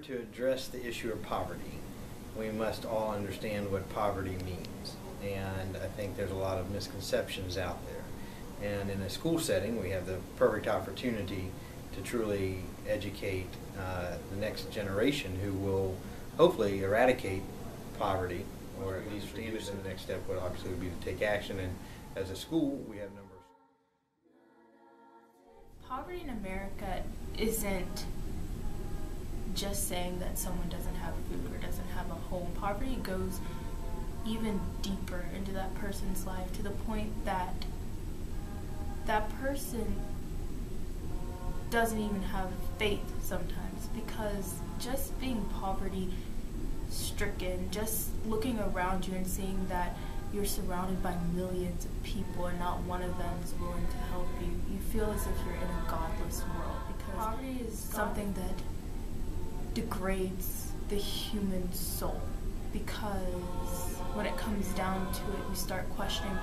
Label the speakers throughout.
Speaker 1: to address the issue of poverty, we must all understand what poverty means. And I think there's a lot of misconceptions out there. And in a school setting, we have the perfect opportunity to truly educate the next generation who will hopefully eradicate poverty, or at least reduce it. And the next step would obviously be to take action. And as a school, we have a number of...
Speaker 2: Poverty in America isn't just saying that someone doesn't have food or doesn't have a home. Poverty goes even deeper into that person's life, to the point that that person doesn't even have faith sometimes, because just being poverty stricken, just looking around you and seeing that you're surrounded by millions of people and not one of them is willing to help you, you feel as if you're in a godless world, because poverty is something that degrades the human soul. Because when it comes down to it, we start questioning,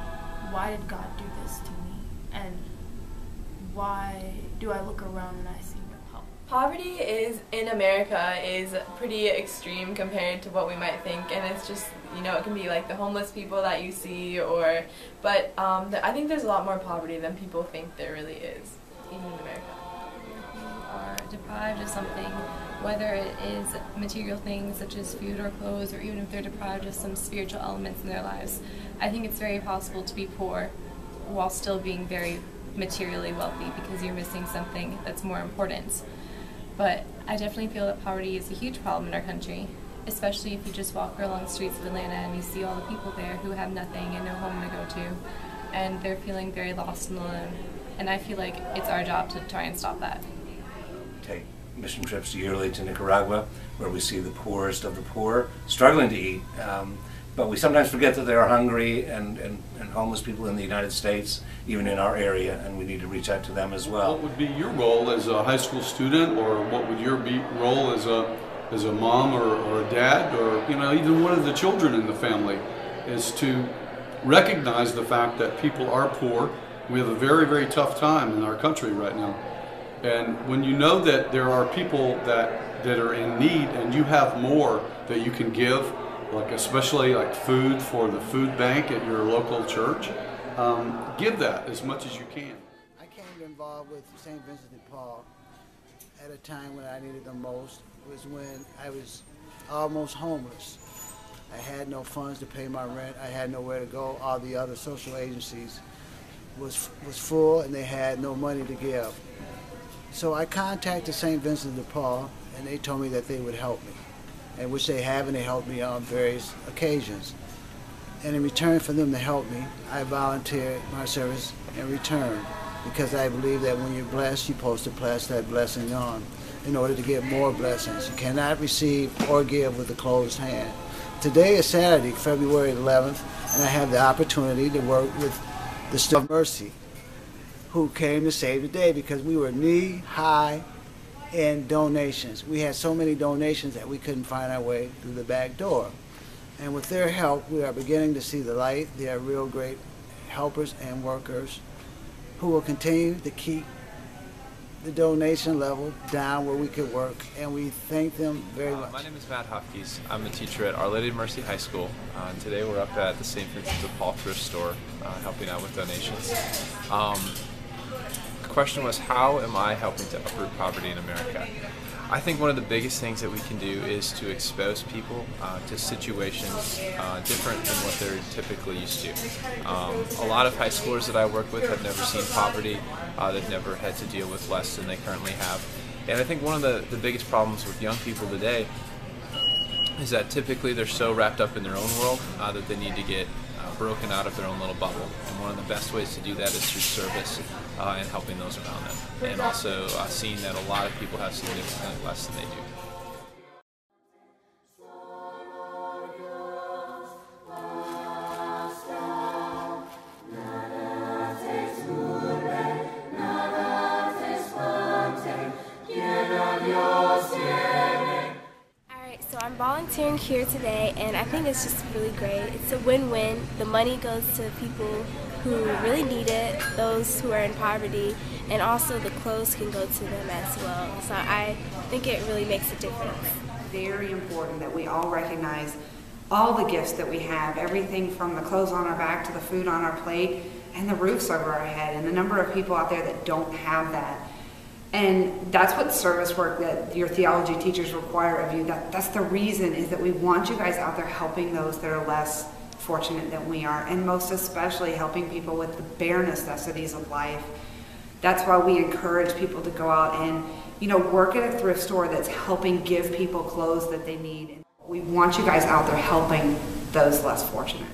Speaker 2: why did God do this to me? And why do I look around and I see no help?
Speaker 3: Poverty in America is pretty extreme compared to what we might think, and it's just, you know, it can be like the homeless people that you see, but I think there's a lot more poverty than people think there really is, even in America.
Speaker 4: Are deprived of something, whether it is material things such as food or clothes, or even if they're deprived of some spiritual elements in their lives. I think it's very possible to be poor while still being very materially wealthy, because you're missing something that's more important. But I definitely feel that poverty is a huge problem in our country, especially if you just walk along the streets of Atlanta and you see all the people there who have nothing and no home to go to, and they're feeling very lost and alone. And I feel like it's our job to try and stop that.
Speaker 5: Take mission trips yearly to Nicaragua, where we see the poorest of the poor struggling to eat. But we sometimes forget that there are hungry and homeless people in the United States, even in our area, and we need to reach out to them as well.
Speaker 6: What would be your role as a high school student, or what would your role as a mom or a dad, or even one of the children in the family, is to recognize the fact that people are poor. We have a very, very tough time in our country right now. And when you know that there are people that are in need, and you have more that you can give, like especially like food for the food bank at your local church, give that as much as you can.
Speaker 7: I came involved with St. Vincent de Paul at a time when I needed the most. It was when I was almost homeless. I had no funds to pay my rent. I had nowhere to go. All the other social agencies was full, and they had no money to give. So I contacted St. Vincent de Paul, and they told me that they would help me, and which they have, and they helped me on various occasions. And in return for them to help me, I volunteered my service in return, because I believe that when you're blessed, you're supposed to pass that blessing on in order to get more blessings. You cannot receive or give with a closed hand. Today is Saturday, February 11th, and I have the opportunity to work with the Student of Mercy, who came to save the day, because we were knee-high in donations. We had so many donations that we couldn't find our way through the back door. And with their help, we are beginning to see the light. They are real great helpers and workers who will continue to keep the donation level down where we could work, and we thank them very much.
Speaker 8: My name is Matt Hopkins. I'm a teacher at Our Lady of Mercy High School. And today we're up at the St. Vincent de Paul thrift store helping out with donations. The question was, how am I helping to uproot poverty in America? I think one of the biggest things that we can do is to expose people to situations different than what they're typically used to. A lot of high schoolers that I work with have never seen poverty. They've never had to deal with less than they currently have. And I think one of the biggest problems with young people today is that typically they're so wrapped up in their own world that they need to get broken out of their own little bubble. And one of the best ways to do that is through service and helping those around them. And also seeing that a lot of people have significantly less than they do.
Speaker 9: So I'm volunteering here today, and I think it's just really great. It's a win-win. The money goes to people who really need it, those who are in poverty, and also the clothes can go to them as well. So I think it really makes a difference.
Speaker 10: very important that we all recognize all the gifts that we have, everything from the clothes on our back to the food on our plate and the roofs over our head, and the number of people out there that don't have that. And that's what service work that your theology teachers require of you. That's the reason, is that we want you guys out there helping those that are less fortunate than we are, and most especially helping people with the bare necessities of life. That's why we encourage people to go out and, work at a thrift store that's helping give people clothes that they need. We want you guys out there helping those less fortunate.